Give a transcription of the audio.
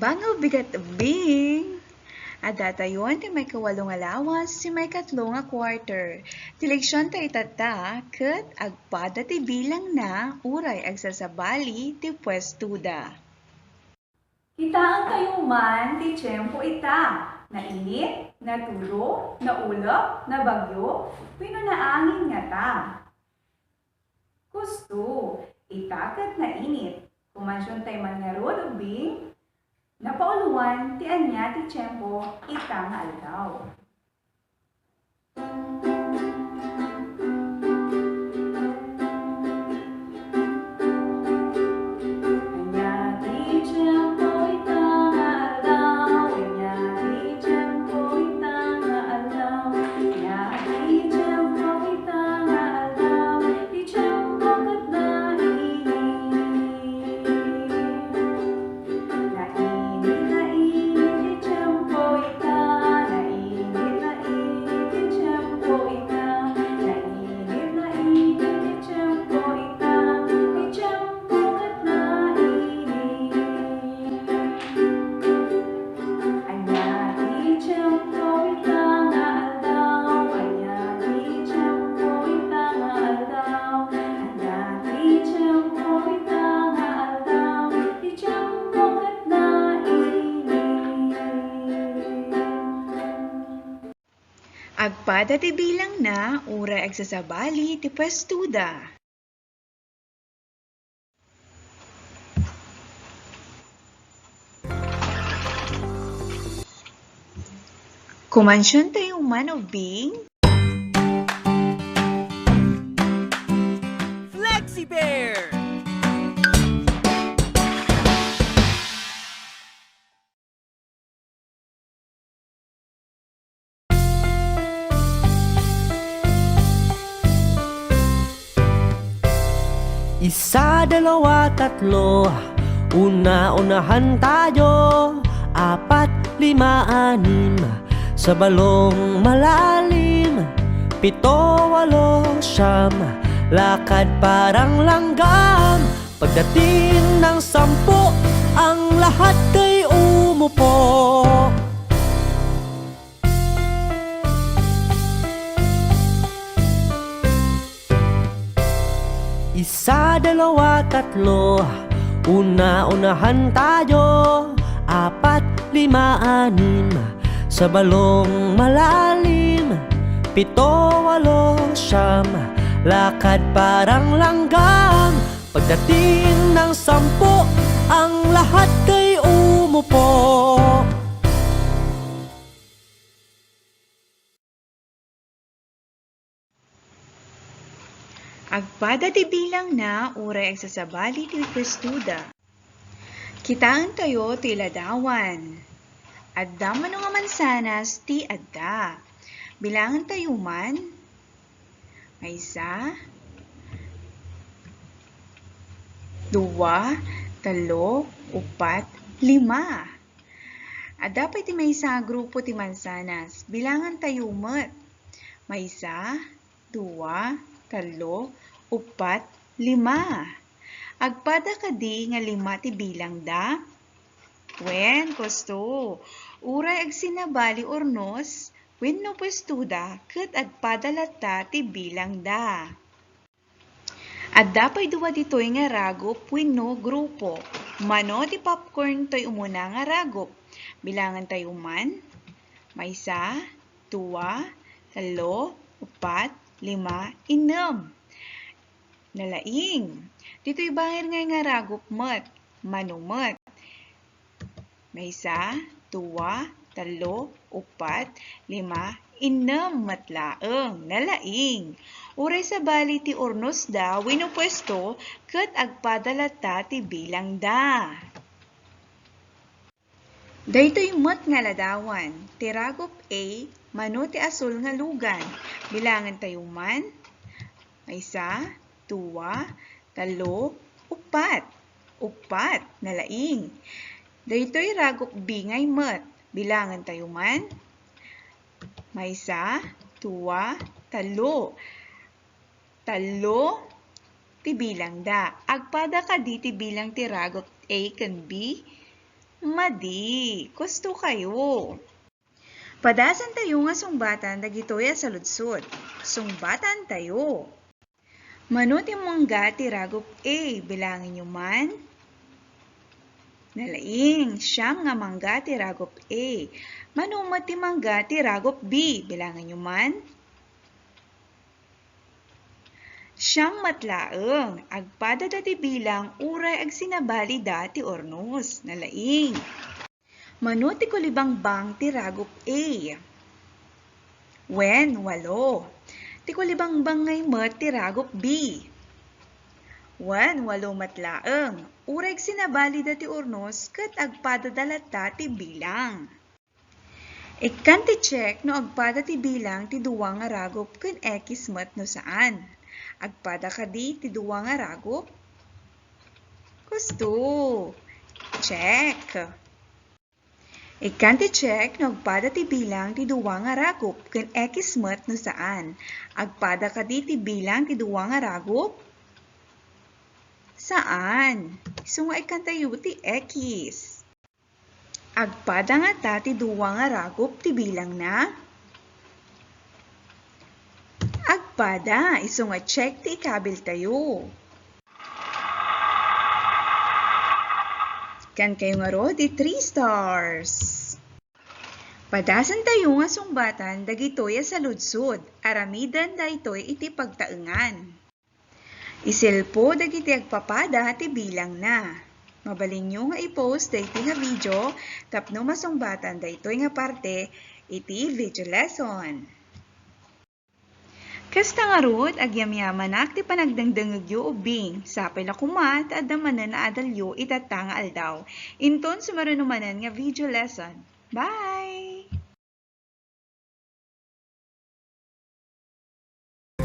Bangaw bigat bing. Adatayon ti may kawalong alawas si may katlo nga quarter. Ti leksyon ta itata ket agpada ti bilangna uray agsasabali ti Puestoda. Kitaan kayo man ti tiyempo ita, na init, na tulo, na ulap, na bagyo, pino na angin nga ta. Gusto, itakat na init, kumansyon tayo man nga rod ubing, napauluan ti anya ti tiyempo ita nga aldaw. Agpada ti bilangna uray agsasabali ti Puestoda. Kumansyon tayo man ubing. Flexi Bear! Isa, dalawa, tatlo, una-unahan tayo, apat, lima, anim, sa balong malalim, pito, walo, siyam, lakad parang langgam, pagdating ng 10, ang lahat ay umupo. Isa, dalawa, tatlo, una-unahan tayo, apat, lima, anim, sa balong malalim, pito, walo, siyam, lakad parang langgam, pagdating ng 10, ang lahat ay umupo. Agpada ti bilangna uray agsasabali ti Puestoda. Kitaan tayo ti ladawan. Adda mano nga mansanas ti adda. Bilangan tayo man. Maysa, duwa, talo, upat, lima. Adda pa ti maysa grupo ti mansanas. Bilangan tayo met. Maysa, duwa, talo, upat, lima. Agpada kadi nga lima ti bilang da. Wen, gusto. Uray agsinabali ornos, wenno Puestoda, ket agpada lata ti bilang da. Adda pay duwa ditoy nga ragop wenno grupo. Mano ti popcorn toy umuna nga ragop. Bilangan tayo man. Maysa, duwa, talo, upat, lima, inem. Nalaing. Dito'y bangir nga ragop met. Manumet. Maysa, duwa, talo, upat, lima, inem matlaeng. Nalaing. Uray sa bali ti ornos da, wenno pwesto, ket agpada lata ti bilang da. Daytoy met nga ladawan. Ti ragop A, mano ti asul nga lugan. Bilangan tayo man. Maysa, duwa, talo, upat. Upat, nalaing. Daytoy ragop B ngay met. Bilangan tayo man. Maysa, duwa, talo. Talo, ti bilang da. Agpada kadi ti bilang ti ragop A ken B. Madi, gusto kayo. Padasan tayo nga sungbatan dagitoy a saludsod. Sungbatan tayo. Manuti mangga tiragop A, bilangin nyo man. Nalaing, siyam nga mangga tiragop A. Manumati mangga tiragop B, bilangin nyo man. Siyang matlaeng, agpada dati bilang uray agsinabali dati ornos. Nalaing. Manuti ko libang bang tiragop A. Wen, walo. Ti ko libang bang ngay mat tiragop B. Wen, walo matlaeng. Uray agsinabali dati ornos kat agpada dalata ti bilang. Ikan ti check no agpada ti bilang ti duwa nga ragop ken X mat no saan. Agpada kadi ti duwa nga ragop? Gusto. Check. Ikan ti check no agpada ti bilang ti duwa nga ragop ken X mat no saan. Agpada kadi ti bilang ti duwa nga ragop? Saan? So nga ikan tayo ti X. Agpada nga ta ti duwa nga ragop ti bilang na? Agpada, iso nga check ti ikabil tayo. Kan kayo nga ro di 3 stars. Padasan tayo nga sungbatan dagitoy a saludsod, aramidan daytoy iti pagtaengan. Iselpo dagiti agpapada ti bilang na. Mabalin nyo nga i-post daytoy nga video tapno masungbatan daytoy nga parte iti video lesson. Kasta nga rod, agyamyaman ti panagdangdangagyo ubing, sapay la kumat, adamanan na adalyo itatanga aldaw. Inton sumarunumanan nga video lesson. Bye!